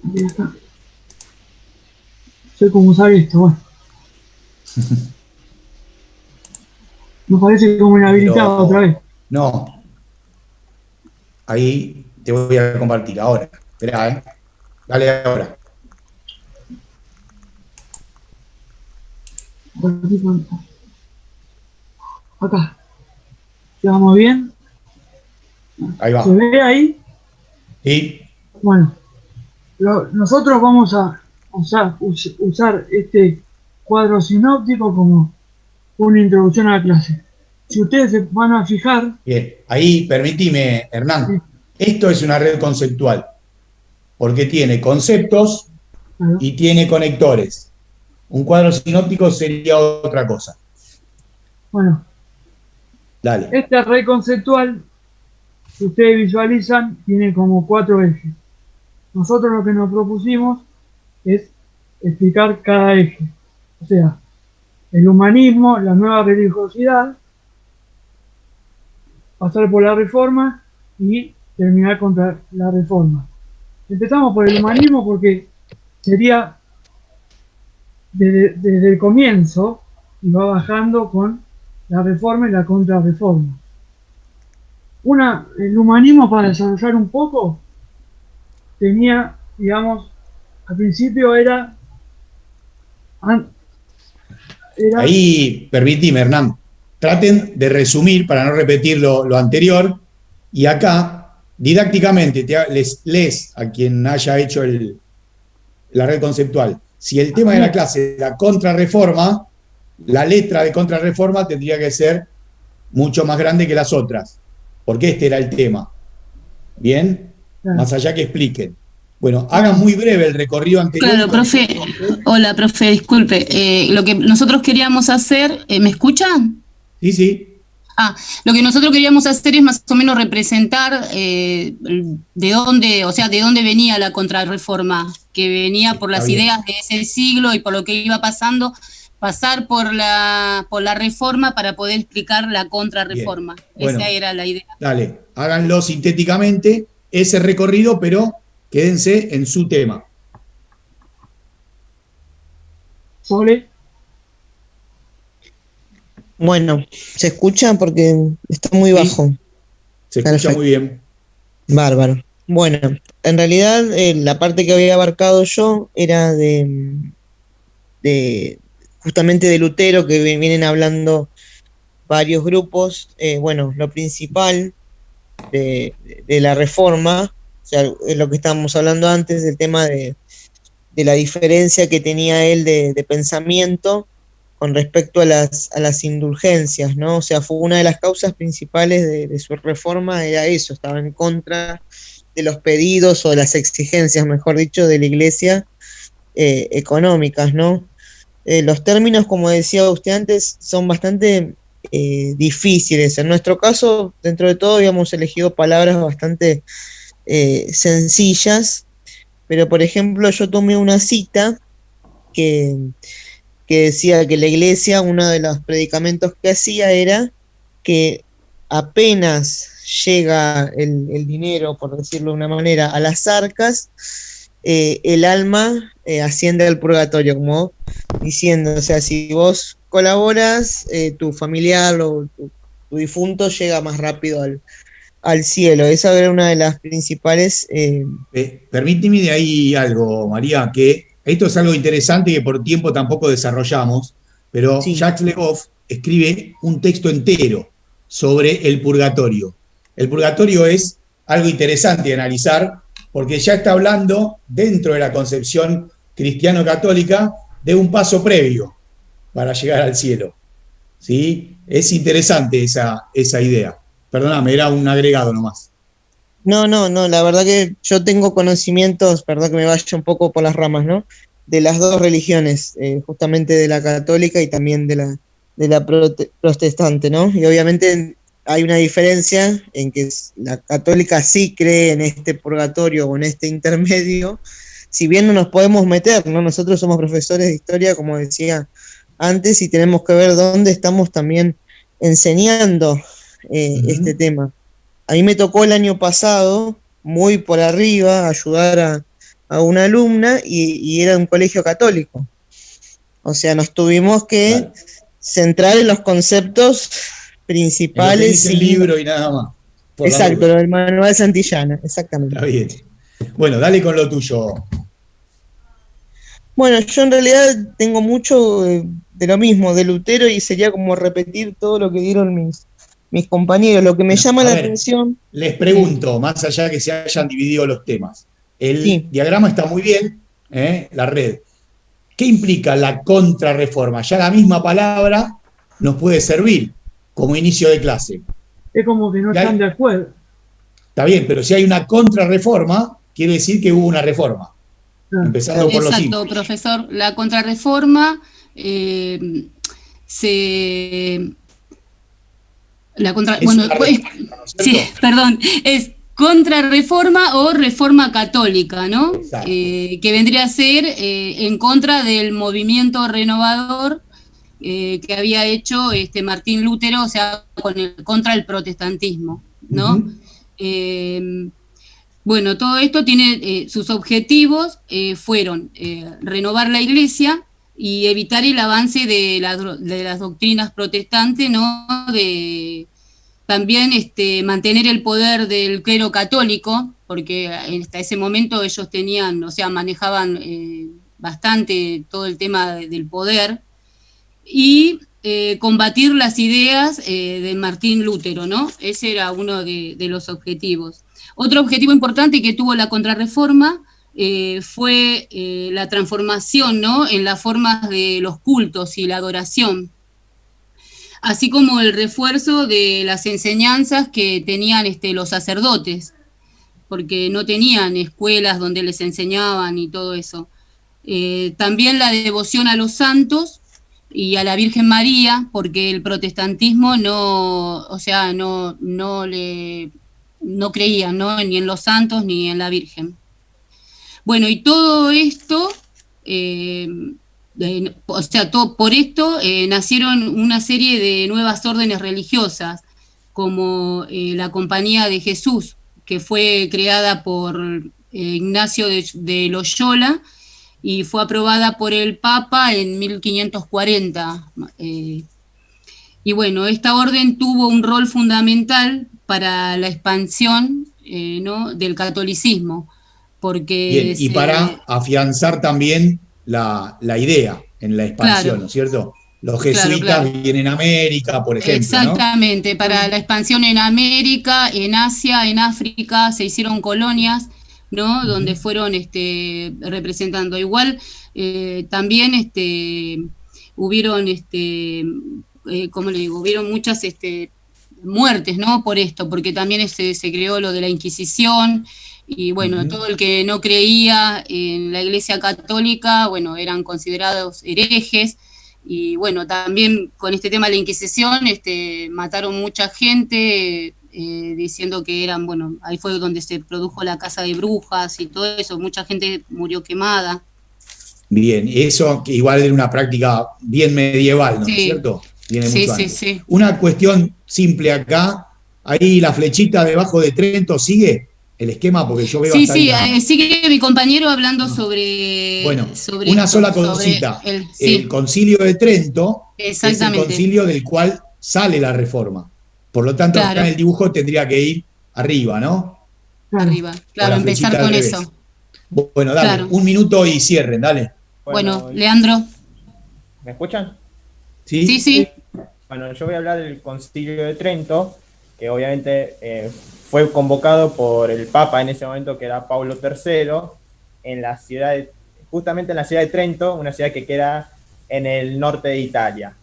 Ahí está. Sé cómo usar esto, bueno. Me parece como inhabilitado otra vez. No. Ahí te voy a compartir ahora. Esperá, Dale ahora. Acá. ¿Llevamos bien? Ahí va. ¿Se ve ahí? Sí. Bueno, nosotros vamos a usar este cuadro sinóptico como una introducción a la clase. Si ustedes se van a fijar... Bien, ahí permitime, Hernán. Sí. Esto es una red conceptual, porque tiene conceptos y tiene conectores. Un cuadro sinóptico sería otra cosa. Bueno, Dale. esta red conceptual, si ustedes visualizan, tiene como 4 ejes. Nosotros lo que nos propusimos es explicar cada eje. O sea, el humanismo, la nueva religiosidad, pasar por la reforma y terminar contra la reforma. Empezamos por el humanismo porque sería desde el comienzo y va bajando con la reforma y la contrarreforma. El humanismo, para desarrollar un poco, tenía, digamos, al principio era Ahí, permitime, Hernán, traten de resumir para no repetir lo anterior, y acá, didácticamente, les lees a quien haya hecho la red conceptual. Si el tema de la clase era contrarreforma, la letra de contrarreforma tendría que ser mucho más grande que las otras, porque este era el tema. ¿Bien? Más allá que expliquen. Bueno, hagan muy breve el recorrido anterior. Claro, profe. Hola, profe, disculpe. Lo que nosotros queríamos hacer, ¿me escuchan? Sí, sí. Lo que nosotros queríamos hacer es más o menos representar de dónde venía la contrarreforma, que venía por las ideas de ese siglo y por lo que iba pasando, pasar por la reforma para poder explicar la contrarreforma. Bueno, esa era la idea. Dale, háganlo sintéticamente, ese recorrido, pero quédense en su tema. ¿Sole? Bueno, ¿se escucha? Porque está muy bajo. Se escucha muy bien. Bárbaro. Bueno, en realidad la parte que había abarcado yo era justamente de Lutero, que vienen hablando varios grupos. Bueno, lo principal de la reforma, o sea, es lo que estábamos hablando antes, del tema de la diferencia que tenía él de pensamiento con respecto a las indulgencias, ¿no? O sea, fue una de las causas principales de su reforma, era eso, estaba en contra de los pedidos o de las exigencias, mejor dicho, de la Iglesia económicas, ¿no? Los términos, como decía usted antes, son bastante difíciles. En nuestro caso, dentro de todo, habíamos elegido palabras bastante sencillas, pero por ejemplo, yo tomé una cita que decía que la Iglesia, uno de los predicamentos que hacía era que apenas llega el dinero, por decirlo de una manera, a las arcas, el alma asciende al purgatorio, como diciendo, o sea, si vos colaboras, tu familiar o tu difunto llega más rápido al cielo. Esa era una de las principales... Permíteme de ahí algo, María, que esto es algo interesante que por tiempo tampoco desarrollamos, pero sí. Jacques Le Goff escribe un texto entero sobre el purgatorio. El purgatorio es algo interesante de analizar porque ya está hablando, dentro de la concepción cristiano-católica, de un paso previo para llegar al cielo. ¿Sí? Es interesante esa idea. Perdóname, era un agregado nomás. No, la verdad que yo tengo conocimientos, perdón que me vaya un poco por las ramas, ¿no? De las dos religiones, justamente de la católica y también de la protestante, ¿no? Y obviamente hay una diferencia en que la católica sí cree en este purgatorio o en este intermedio, si bien no nos podemos meter, ¿no? Nosotros somos profesores de historia, como decía antes, y tenemos que ver dónde estamos también enseñando este tema. A mí me tocó el año pasado, muy por arriba, ayudar a una alumna y era de un colegio católico. O sea, nos tuvimos que centrar en los conceptos principales. En el libro y nada más. Exacto, lo del manual Santillana, exactamente. Está bien. Bueno, dale con lo tuyo. Bueno, yo en realidad tengo mucho de lo mismo, de Lutero, y sería como repetir todo lo que dieron mis compañeros. Lo que me llama la atención... Les pregunto, más allá de que se hayan dividido los temas, el diagrama está muy bien, la red. ¿Qué implica la contrarreforma? Ya la misma palabra nos puede servir como inicio de clase. Es como que no están de acuerdo. Está bien, pero si hay una contrarreforma, quiere decir que hubo una reforma. Empezando por los Exacto, simples. profesor. La contrarreforma es contrarreforma o reforma católica, ¿no? Que vendría a ser en contra del movimiento renovador que había hecho Martín Lutero, o sea, contra el protestantismo, ¿no? Bueno, todo esto tiene sus objetivos, fueron renovar la Iglesia y evitar el avance de las doctrinas protestantes, ¿no? También mantener el poder del clero católico, porque hasta ese momento ellos tenían, o sea, manejaban bastante todo el tema del poder, y combatir las ideas de Martín Lutero, ¿no? Ese era uno de los objetivos. Otro objetivo importante que tuvo la contrarreforma fue la transformación, ¿no? En las formas de los cultos y la adoración, así como el refuerzo de las enseñanzas que tenían los sacerdotes, porque no tenían escuelas donde les enseñaban y todo eso. También la devoción a los santos y a la Virgen María, porque el protestantismo no creían, ¿no? Ni en los santos ni en la Virgen. Bueno, y todo esto, por esto nacieron una serie de nuevas órdenes religiosas, como la Compañía de Jesús, que fue creada por Ignacio de Loyola y fue aprobada por el Papa en 1540. Y bueno, esta orden tuvo un rol fundamental para la expansión ¿no? del catolicismo, porque... Bien, y para afianzar también la idea en la expansión, claro, ¿no es cierto? Los jesuitas vienen a América, por ejemplo. Exactamente, ¿no? para la expansión en América, en Asia, en África, se hicieron colonias, ¿no? Donde fueron representando. Igual también hubieron, ¿cómo le digo? Hubieron muchas muertes, ¿no? Por esto, porque también se creó lo de la Inquisición, y bueno, todo el que no creía en la Iglesia Católica, bueno, eran considerados herejes. Y bueno, también con este tema de la Inquisición, mataron mucha gente, diciendo que eran, bueno, ahí fue donde se produjo la caza de brujas y todo eso, mucha gente murió quemada. Bien, eso que igual era una práctica bien medieval, ¿no es cierto? Viene mucho antes. Sí. Una cuestión simple acá, ahí la flechita debajo de Trento sigue el esquema, porque yo veo sigue mi compañero hablando sobre... Bueno, una sola cosita. El concilio de Trento es el concilio del cual sale la reforma. Por lo tanto, acá en el dibujo tendría que ir arriba, ¿no? Arriba, claro, empezar con eso. Bueno, dale, 1 minuto y cierren, dale. Bueno, Leandro. ¿Me escuchan? Sí. Bueno, yo voy a hablar del concilio de Trento, que obviamente... fue convocado por el Papa en ese momento, que era Pablo III, justamente en la ciudad de Trento, una ciudad que queda en el norte de Italia.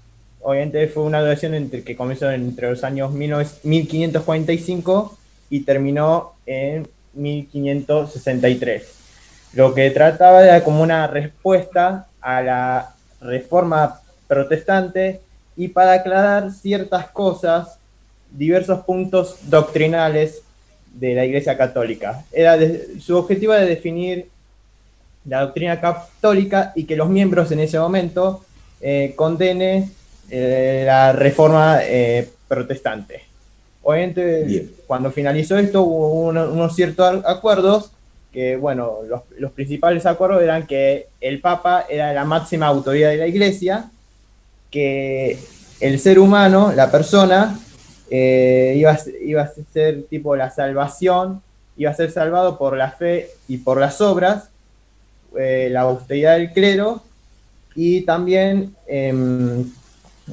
Obviamente fue una duración que comenzó entre los años 1545 y terminó en 1563. Lo que trataba era como una respuesta a la reforma protestante y para aclarar ciertas cosas, diversos puntos doctrinales de la Iglesia Católica. Su objetivo era definir la doctrina católica y que los miembros en ese momento condenen la reforma protestante. obviamente cuando finalizó esto hubo unos ciertos acuerdos que, bueno, los principales acuerdos eran que el Papa era la máxima autoridad de la Iglesia, que el ser humano, la persona, iba a ser tipo la salvación, iba a ser salvado por la fe y por las obras, la austeridad del clero y también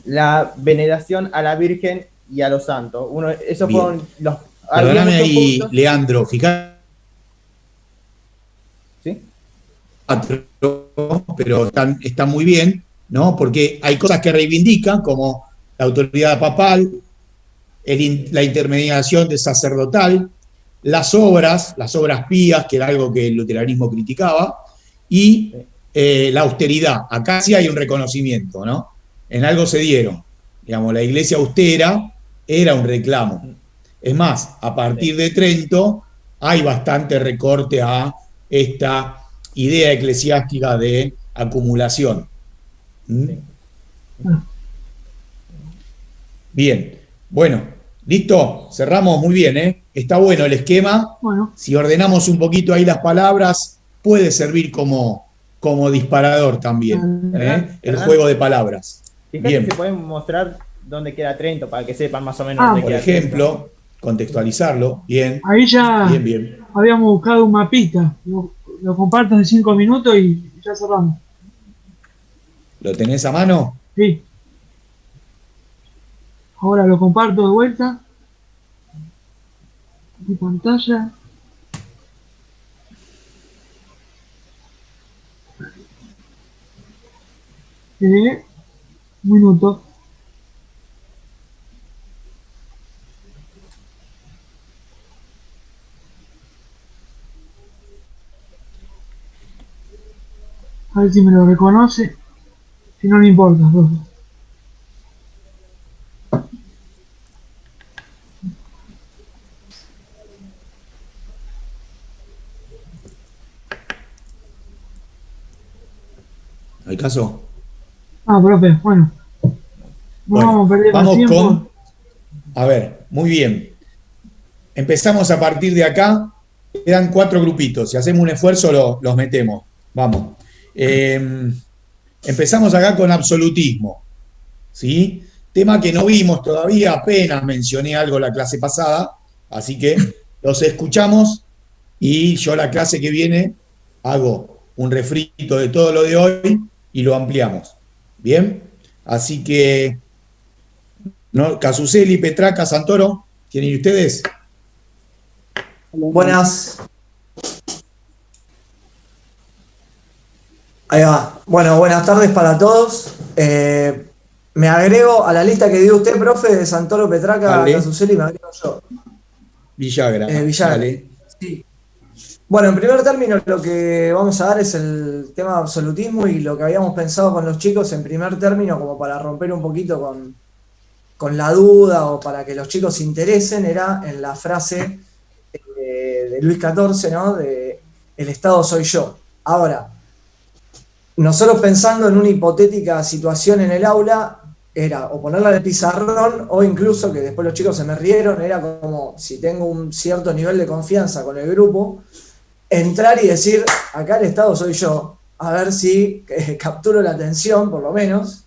la veneración a la Virgen y a los santos. Esos fueron los... Perdóname ahí, puntos. Leandro, fíjate. ¿Sí? Pero están muy bien, ¿no? Porque hay cosas que reivindican, como la autoridad papal, la intermediación de sacerdotal, las obras pías, que era algo que el luteranismo criticaba, y la austeridad. Acá sí hay un reconocimiento, ¿no? En algo se dieron. Digamos, la iglesia austera era un reclamo. Es más, a partir de Trento hay bastante recorte a esta idea eclesiástica de acumulación. Bien, bueno, listo, cerramos muy bien, ¿eh? Está bueno el esquema. Bueno. Si ordenamos un poquito ahí las palabras, puede servir como disparador también, el juego de palabras. Fíjate bien. Si pueden mostrar dónde queda Trento para que sepan más o menos dónde por queda ejemplo, Trento. Contextualizarlo, bien. Ahí ya bien. Habíamos buscado un mapita. Lo comparto en 5 minutos y ya cerramos. ¿Lo tenés a mano? Sí. Ahora lo comparto de vuelta. Mi pantalla. Un minuto. A ver si me lo reconoce. Si no, no importa, profe. ¿Hay caso? Profe, bueno. Vamos con... A ver, muy bien. Empezamos a partir de acá. Quedan 4 grupitos. Si hacemos un esfuerzo, los metemos. Vamos. Empezamos acá con absolutismo. ¿Sí? Tema que no vimos todavía, apenas mencioné algo la clase pasada. Así que los escuchamos y yo la clase que viene hago un refrito de todo lo de hoy y lo ampliamos. ¿Bien? Así que, ¿no? Casuseli, Petraca, Santoro, ¿tienen ustedes? Buenas. Ahí va. Bueno, buenas tardes para todos. Me agrego a la lista que dio usted, profe, de Santoro, Petraca, Casuseli, me agrego yo. Villagra. Vale. Sí. Bueno, en primer término lo que vamos a dar es el tema de absolutismo y lo que habíamos pensado con los chicos en primer término, como para romper un poquito con la duda o para que los chicos se interesen, era en la frase de Luis XIV, ¿no? De el Estado soy yo. Ahora, nosotros pensando en una hipotética situación en el aula, era o ponerla en el pizarrón o incluso, que después los chicos se me rieron, era como si tengo un cierto nivel de confianza con el grupo, entrar y decir, acá el Estado soy yo, a ver si capturo la atención, por lo menos,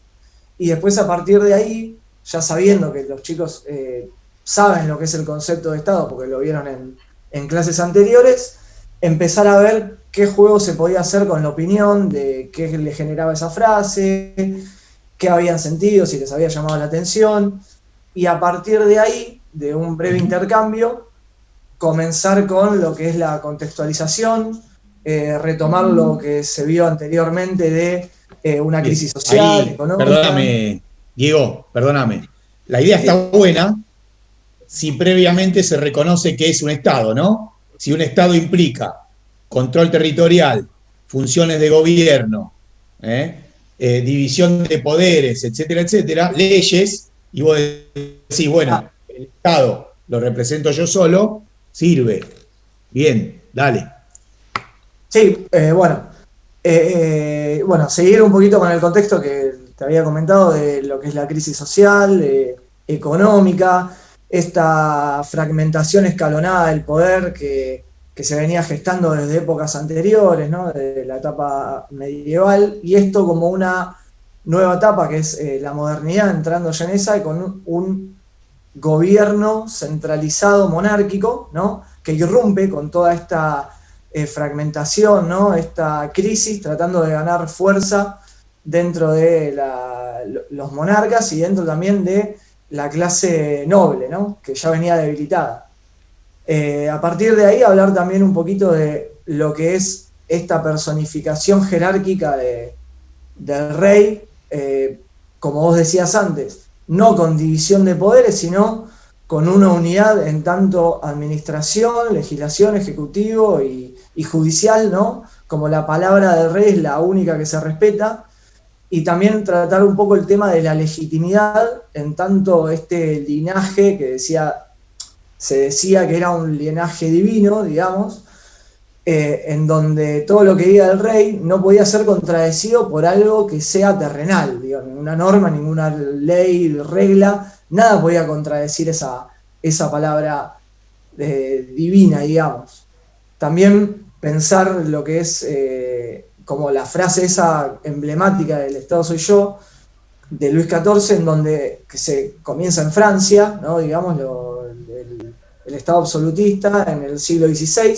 y después a partir de ahí, ya sabiendo que los chicos saben lo que es el concepto de Estado, porque lo vieron en clases anteriores, empezar a ver qué juego se podía hacer con la opinión, de qué le generaba esa frase, qué habían sentido, si les había llamado la atención, y a partir de ahí, de un breve intercambio, comenzar con lo que es la contextualización, retomar lo que se vio anteriormente de una crisis social, ahí, económica. Perdóname, Diego, perdóname. La idea está buena si previamente se reconoce que es un Estado, ¿no? Si un Estado implica control territorial, funciones de gobierno, división de poderes, etcétera, etcétera, leyes, y vos decís, bueno, el Estado lo represento yo solo, sirve. Bien, dale. Sí, bueno, seguir un poquito con el contexto que te había comentado de lo que es la crisis social, económica, esta fragmentación escalonada del poder que se venía gestando desde épocas anteriores, ¿no? De la etapa medieval, y esto como una nueva etapa que es la modernidad, entrando ya en esa, y con un gobierno centralizado monárquico, ¿no? Que irrumpe con toda esta fragmentación, ¿no? Esta crisis, tratando de ganar fuerza dentro de los monarcas y dentro también de la clase noble, ¿no? Que ya venía debilitada. A partir de ahí hablar también un poquito de lo que es esta personificación jerárquica del rey, como vos decías antes, no con división de poderes, sino con una unidad en tanto administración, legislación, ejecutivo y judicial, ¿no? Como la palabra del rey es la única que se respeta, y también tratar un poco el tema de la legitimidad, en tanto este linaje que se decía que era un linaje divino, digamos, en donde todo lo que diga el rey no podía ser contradecido por algo que sea terrenal, digamos, ninguna norma, ninguna ley, regla, nada podía contradecir esa palabra divina, digamos. También pensar lo que es como la frase esa emblemática del Estado soy yo, de Luis XIV, en donde que se comienza en Francia, ¿no? Digamos, el Estado absolutista en el siglo XVI,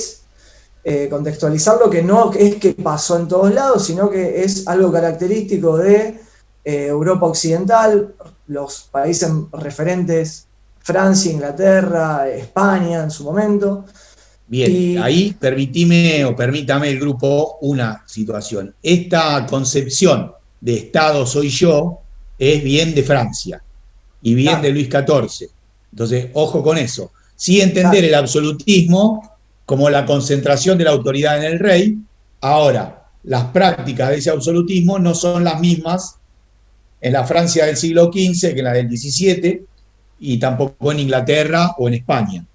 contextualizarlo, que no es que pasó en todos lados, sino que es algo característico de Europa Occidental, los países referentes, Francia, Inglaterra, España en su momento. Bien, ahí permítame el grupo una situación. Esta concepción de Estado soy yo es bien de Francia y bien de Luis XIV. Entonces, ojo con eso. Sí entender el absolutismo como la concentración de la autoridad en el rey. Ahora, las prácticas de ese absolutismo no son las mismas en la Francia del siglo XV que en la del XVII, y tampoco en Inglaterra o en España.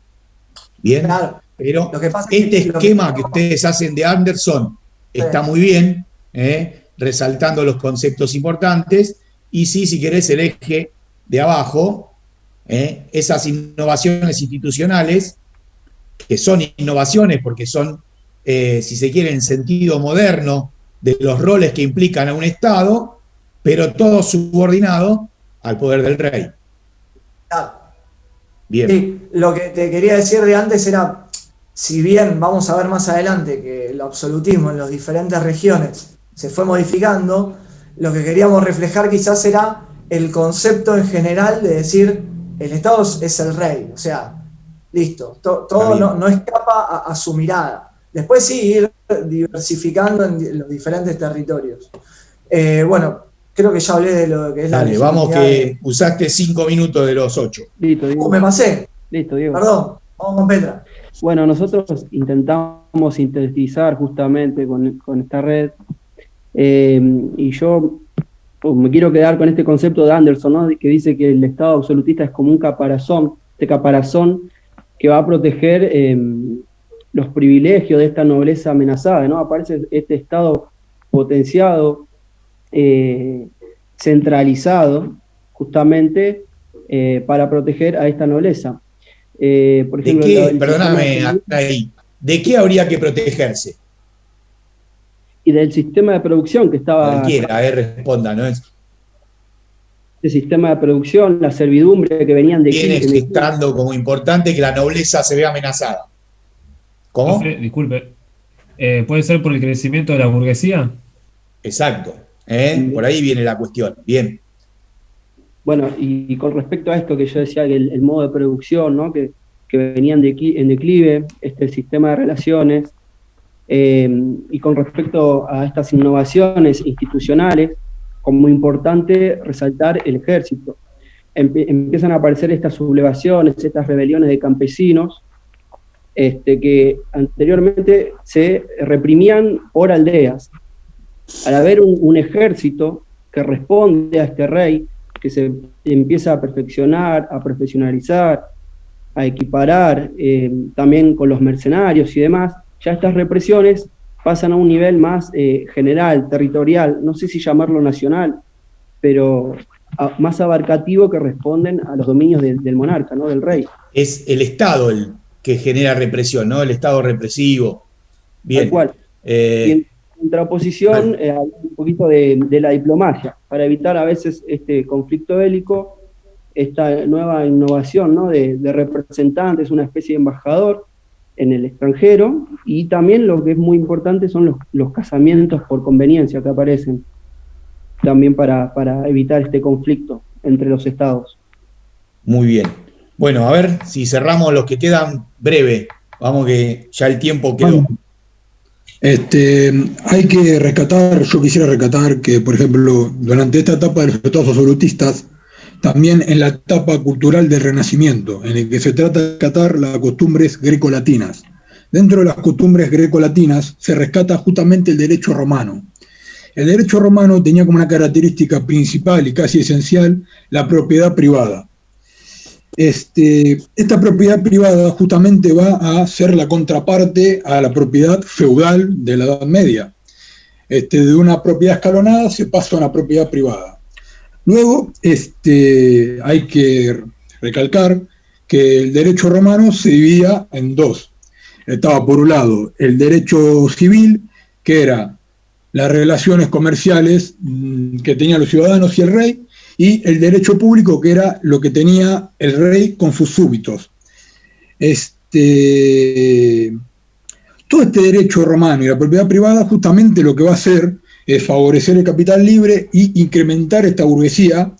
Bien, pero este esquema que ustedes hacen de Anderson está muy bien, resaltando los conceptos importantes, y sí, si querés, el eje de abajo, esas innovaciones institucionales, que son innovaciones porque son, si se quiere, en sentido moderno de los roles que implican a un Estado, pero todo subordinado al poder del rey. Bien. Sí, lo que te quería decir de antes era, si bien vamos a ver más adelante que el absolutismo en las diferentes regiones se fue modificando, lo que queríamos reflejar quizás era el concepto en general de decir, el Estado es el rey, o sea, listo, todo no escapa a su mirada. Después sí, ir diversificando en los diferentes territorios. Bueno, creo que ya hablé de lo que es Dale, vamos que usaste 5 minutos de los 8. Listo, Diego. Me pasé. Listo, Diego. Perdón, vamos con Petra. Bueno, nosotros intentamos sintetizar justamente con esta red, y yo me quiero quedar con este concepto de Anderson, ¿no? Que dice que el Estado absolutista es como un caparazón, que va a proteger los privilegios de esta nobleza amenazada, ¿no? Aparece este Estado potenciado, centralizado, justamente para proteger a esta nobleza. Por ejemplo, perdóname, ahí, ¿de qué habría que protegerse? Y del sistema de producción que estaba... Cualquiera, responda, ¿no es? El sistema de producción, la servidumbre que venían de... Viene gestando como importante que la nobleza se vea amenazada. ¿Cómo? Disculpe, ¿puede ser por el crecimiento de la burguesía? Exacto, por ahí viene la cuestión, bien. Bueno, y con respecto a esto que yo decía, que el modo de producción, ¿no? que venían en declive, el sistema de relaciones, y con respecto a estas innovaciones institucionales, como importante resaltar el ejército. Empiezan a aparecer estas sublevaciones, estas rebeliones de campesinos, que anteriormente se reprimían por aldeas. Al haber un ejército que responde a este rey, que se empieza a perfeccionar, a profesionalizar, a equiparar, también con los mercenarios y demás, ya estas represiones pasan a un nivel más general, territorial, no sé si llamarlo nacional, pero más abarcativo que responden a los dominios del monarca, ¿no? Del rey. Es el Estado el que genera represión, ¿no? El Estado represivo. Bien. Tal cual. Y en contraposición, un poquito de la diplomacia, para evitar a veces este conflicto bélico, esta nueva innovación, ¿no? de representantes, una especie de embajador en el extranjero, y también lo que es muy importante son los casamientos por conveniencia que aparecen, también para evitar este conflicto entre los estados. Muy bien. Bueno, a ver si cerramos los que quedan breve. Vamos que ya el tiempo quedó. Hay que rescatar, yo quisiera rescatar que, por ejemplo, durante esta etapa de los estados absolutistas, también en la etapa cultural del Renacimiento, en el que se trata de rescatar las costumbres grecolatinas. Dentro de las costumbres grecolatinas se rescata justamente el derecho romano. El derecho romano tenía como una característica principal y casi esencial la propiedad privada. Esta propiedad privada justamente va a ser la contraparte a la propiedad feudal de la Edad Media. De una propiedad escalonada se pasa a una propiedad privada. Luego, hay que recalcar que el derecho romano se dividía en dos. Estaba por un lado el derecho civil, que era las relaciones comerciales que tenían los ciudadanos y el rey, y el derecho público, que era lo que tenía el rey con sus súbditos. Todo este derecho romano y la propiedad privada justamente lo que va a hacer es favorecer el capital libre y incrementar esta burguesía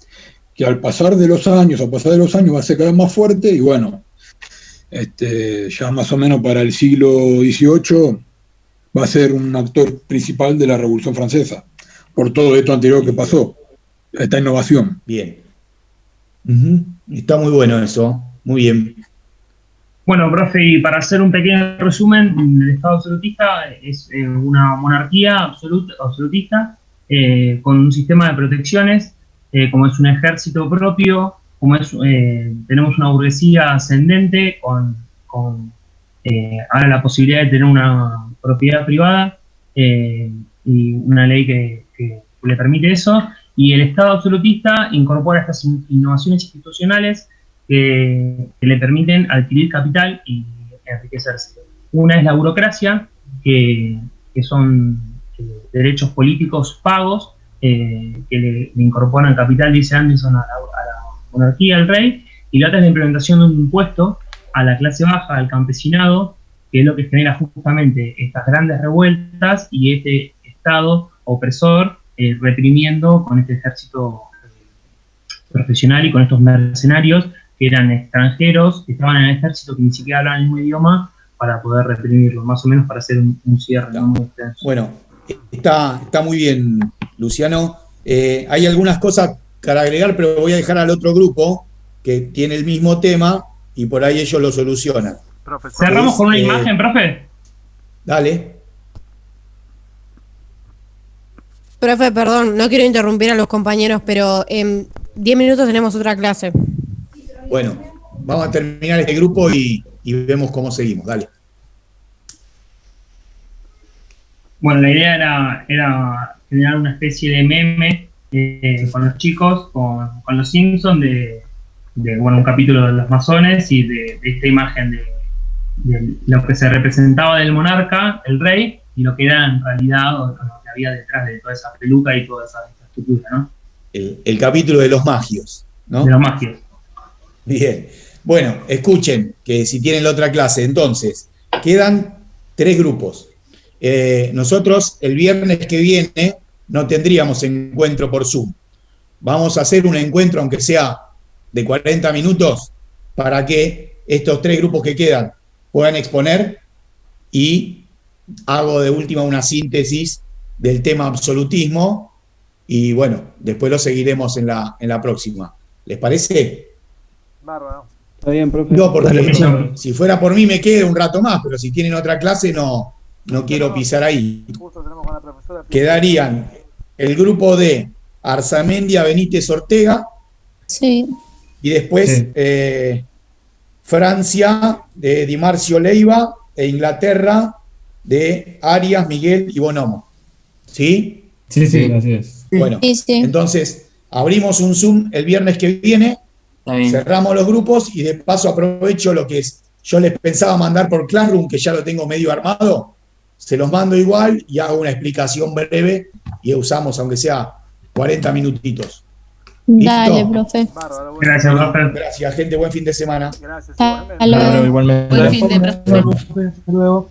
que al pasar de los años va a ser cada vez más fuerte, y bueno, ya más o menos para el siglo XVIII va a ser un actor principal de la Revolución Francesa, por todo esto anterior que pasó, esta innovación. Bien. Está muy bueno eso, muy bien. Bueno, profe, y para hacer un pequeño resumen, el Estado absolutista es una monarquía absolutista con un sistema de protecciones, como es un ejército propio, como es tenemos una burguesía ascendente con ahora la posibilidad de tener una propiedad privada y una ley que le permite eso, y el Estado absolutista incorpora estas innovaciones institucionales que le permiten adquirir capital y enriquecerse. Una es la burocracia, que son derechos políticos pagos que le incorporan capital, dice Anderson, a la monarquía, al rey, y la otra es la implementación de un impuesto a la clase baja, al campesinado, que es lo que genera justamente estas grandes revueltas y este Estado opresor reprimiendo con este ejército profesional y con estos mercenarios que eran extranjeros, que estaban en el ejército, que ni siquiera hablaban el mismo idioma, para poder reprimirlo, más o menos para hacer un cierre, ¿no? Muy extenso. Bueno, está muy bien, Luciano. Hay algunas cosas para agregar, pero voy a dejar al otro grupo que tiene el mismo tema y por ahí ellos lo solucionan. ¿Cerramos con una imagen, profe? Dale. Profe, perdón, no quiero interrumpir a los compañeros, pero en 10 minutos tenemos otra clase. Bueno, vamos a terminar este grupo y vemos cómo seguimos. Dale. Bueno, la idea era generar una especie de meme con los chicos, con los Simpsons, de un capítulo de los masones y de esta imagen de lo que se representaba del monarca, el rey, y lo que era en realidad lo que había detrás de toda esa peluca y toda esa estructura, ¿no? El capítulo de los magios, ¿no? De los magios. Bien. Bueno, escuchen, que si tienen la otra clase, entonces, quedan 3 grupos. Nosotros el viernes que viene no tendríamos encuentro por Zoom. Vamos a hacer un encuentro, aunque sea de 40 minutos, para que estos 3 grupos que quedan puedan exponer, y hago de última una síntesis del tema absolutismo, y bueno, después lo seguiremos en la próxima. ¿Les parece? Bárbaro. Está bien, profe. No, porque si fuera por mí me quedo un rato más, pero si tienen otra clase no quiero pisar ahí. Quedarían el grupo de Arzamendia, Benítez, Ortega. Sí. Y después Francia, de Di Marcio Leiva, e Inglaterra, de Arias, Miguel y Bonomo. ¿Sí? Sí, así es. Bueno, Sí. entonces abrimos un Zoom el viernes que viene, cerramos los grupos y de paso aprovecho lo que yo les pensaba mandar por Classroom, que ya lo tengo medio armado, se los mando igual y hago una explicación breve y usamos, aunque sea 40 minutitos. ¿Listo? Dale, profe. Gracias, profe. Gracias, gente. Buen fin de semana. Hasta luego. Igualmente. Buen fin de, profe. Hasta luego.